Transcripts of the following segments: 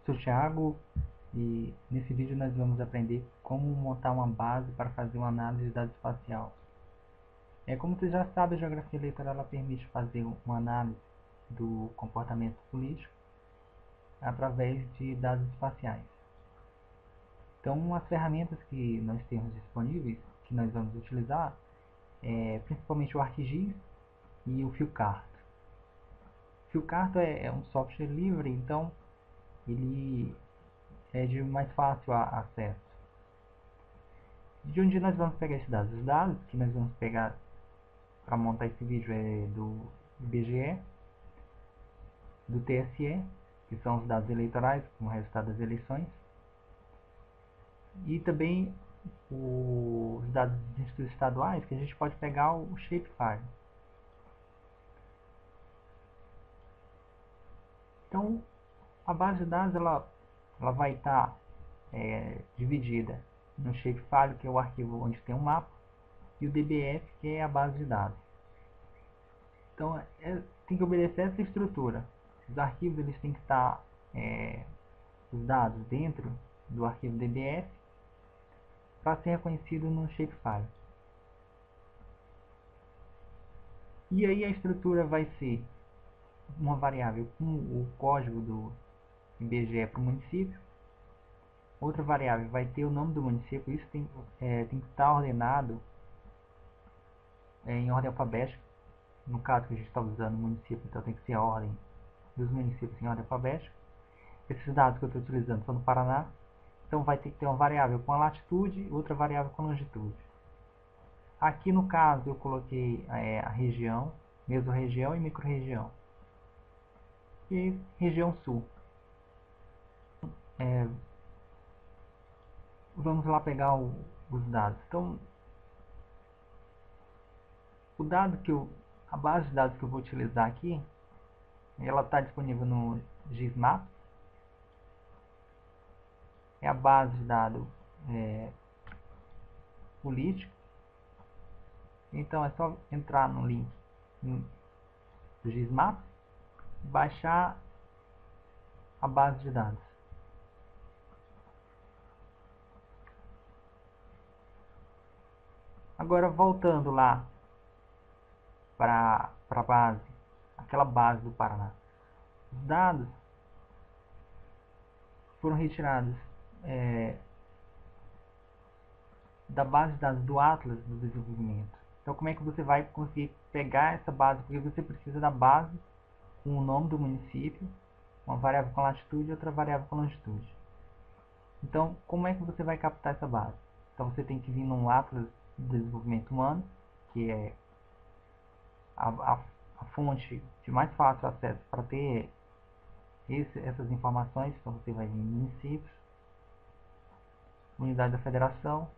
Sou o Thiago e nesse vídeo nós vamos aprender como montar uma base para fazer uma análise de dados espacial. Como você já sabe, a geografia eleitoral ela permite fazer uma análise do comportamento político através de dados espaciais. Então, as ferramentas que nós temos disponíveis, que nós vamos utilizar, principalmente o ArcGIS e o Fieldcarto. O Fieldcarto é um software livre, então ele é de mais fácil acesso. De onde nós vamos pegar esses dados? Os dados que nós vamos pegar para montar esse vídeo é do IBGE, do TSE, que são os dados eleitorais, com o resultado das eleições, e também os dados dos institutos estaduais, que a gente pode pegar o shapefile. Então, a base de dados ela vai estar dividida no shapefile, que é o arquivo onde tem um mapa, e o DBF, que é a base de dados. Então, tem que obedecer essa estrutura. Os arquivos eles têm que estar os dados dentro do arquivo DBF para ser reconhecido no shapefile. E aí a estrutura vai ser uma variável com o código do IBGE para o município. Outra variável vai ter o nome do município. Isso tem que estar ordenado em ordem alfabética. No caso que a gente está usando o município, então tem que ser a ordem dos municípios em ordem alfabética. Esses dados que eu estou utilizando são do Paraná. Então vai ter que ter uma variável com a latitude e outra variável com a longitude. Aqui no caso eu coloquei a região, mesorregião e microrregião. E região sul. Vamos lá pegar os dados. Então, a base de dados que eu vou utilizar aqui, ela está disponível no GISMAP. É a base de dados político. Então é só entrar no link do GISMAP e baixar a base de dados. Agora voltando lá para a base, aquela base do Paraná. Os dados foram retirados da base de dados do Atlas do Desenvolvimento. Então como é que você vai conseguir pegar essa base? Porque você precisa da base com o nome do município, uma variável com latitude e outra variável com longitude. Então como é que você vai captar essa base? Então você tem que vir num Atlas do Desenvolvimento Humano, que é a fonte de mais fácil acesso para ter essas informações. Então você vai vir em municípios, unidade da federação,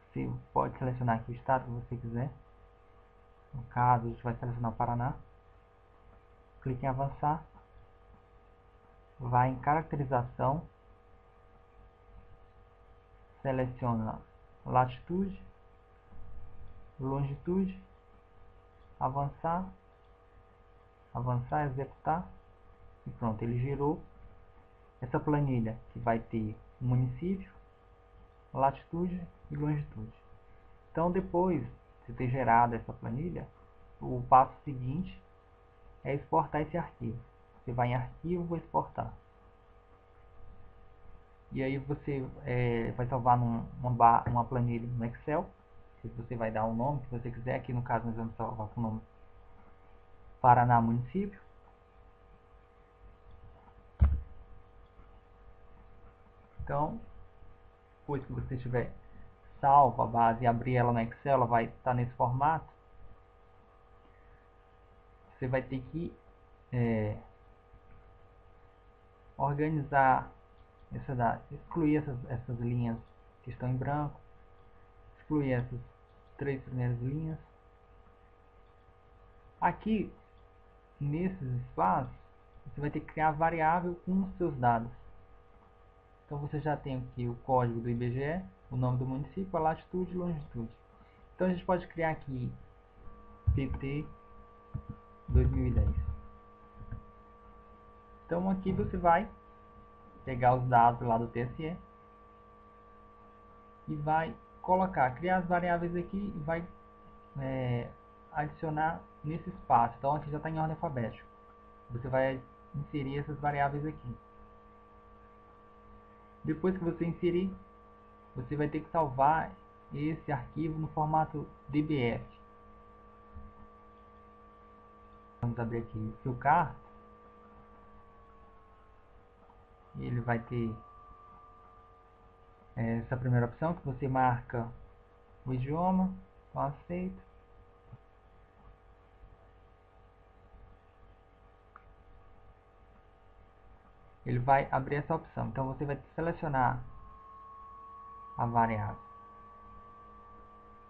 você pode selecionar aqui o estado que você quiser. No caso, a gente vai selecionar o Paraná. Clique em avançar. Vai em caracterização. Seleciona latitude, longitude, avançar, executar. E pronto, ele gerou essa planilha que vai ter o município, latitude e longitude. Então depois de ter gerado essa planilha, o passo seguinte é exportar esse arquivo. Você vai em arquivo, exportar. E aí você vai salvar uma planilha no Excel. Que você vai dar o nome que você quiser. Aqui no caso nós vamos salvar com o nome Paraná Município. Então, depois que você tiver salvo a base e abrir ela no Excel, ela vai estar nesse formato. Você vai ter que organizar excluir essas linhas que estão em branco, excluir essas 3 primeiras linhas. Aqui, nesses espaços, você vai ter que criar a variável com os seus dados. Então você já tem aqui o código do IBGE, o nome do município, a latitude e longitude. Então a gente pode criar aqui PT 2010. Então aqui você vai pegar os dados lá do TSE e vai criar as variáveis aqui e vai adicionar nesse espaço. Então aqui já está em ordem alfabética. Você vai inserir essas variáveis aqui. Depois que você inserir, você vai ter que salvar esse arquivo no formato DBF. Vamos abrir aqui o Fieldcard. Ele vai ter essa primeira opção que você marca o idioma, então aceito. Ele vai abrir essa opção, então você vai selecionar a variável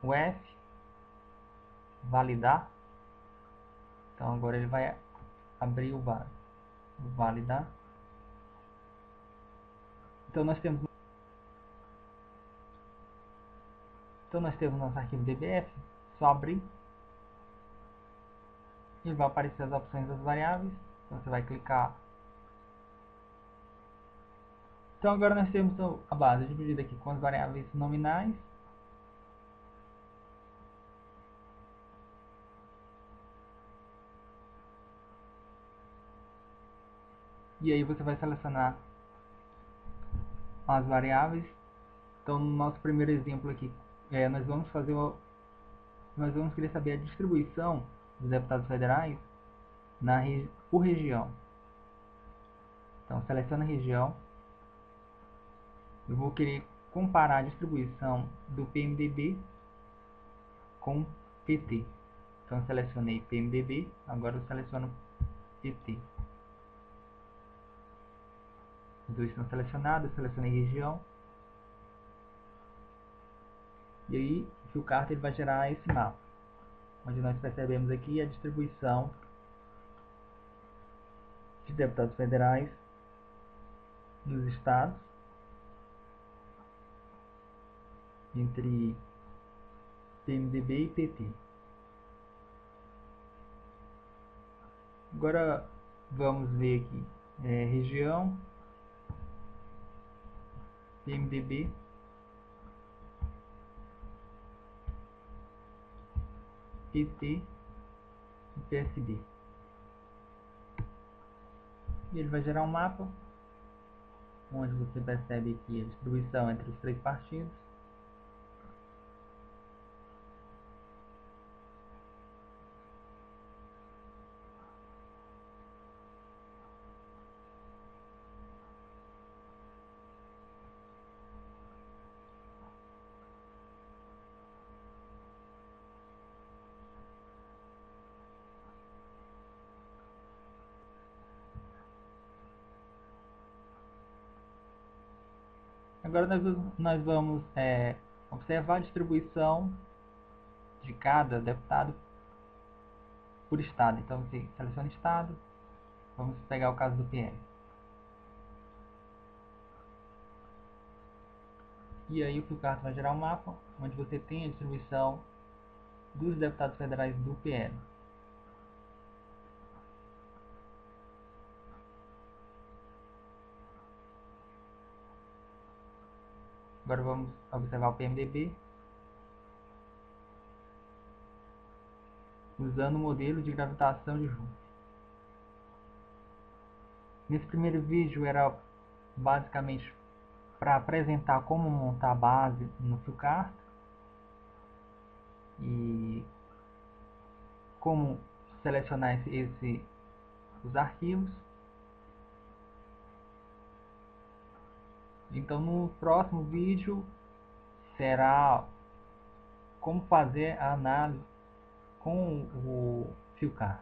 o F, validar. Então agora ele vai abrir o validar. Então nós temos nosso arquivo DBF, só abrir. E vai aparecer as opções das variáveis. Então você vai clicar. Então agora nós temos a base dividida aqui com as variáveis nominais. E aí você vai selecionar as variáveis. Então no nosso primeiro exemplo aqui, nós vamos querer saber a distribuição dos deputados federais por região. Então seleciona a região. Eu vou querer comparar a distribuição do PMDB com PT. Então selecionei PMDB, agora eu seleciono PT. Os dois estão selecionados, eu selecionei região. E aí o Fieldcard ele vai gerar esse mapa, onde nós percebemos aqui a distribuição de deputados federais nos estados entre PMDB e PT. Agora vamos ver aqui região, PMDB, PT e PSD. E ele vai gerar um mapa onde você percebe aqui a distribuição entre os três partidos. Agora nós vamos observar a distribuição de cada deputado por estado. Então você seleciona estado, vamos pegar o caso do PL. E aí o Fieldcard vai gerar um mapa onde você tem a distribuição dos deputados federais do PL. Agora vamos observar o PMDB usando o modelo de gravitação de Joule. Nesse primeiro vídeo era basicamente para apresentar como montar a base no Fieldcard e como selecionar os arquivos. Então no próximo vídeo será como fazer a análise com o Fieldcard.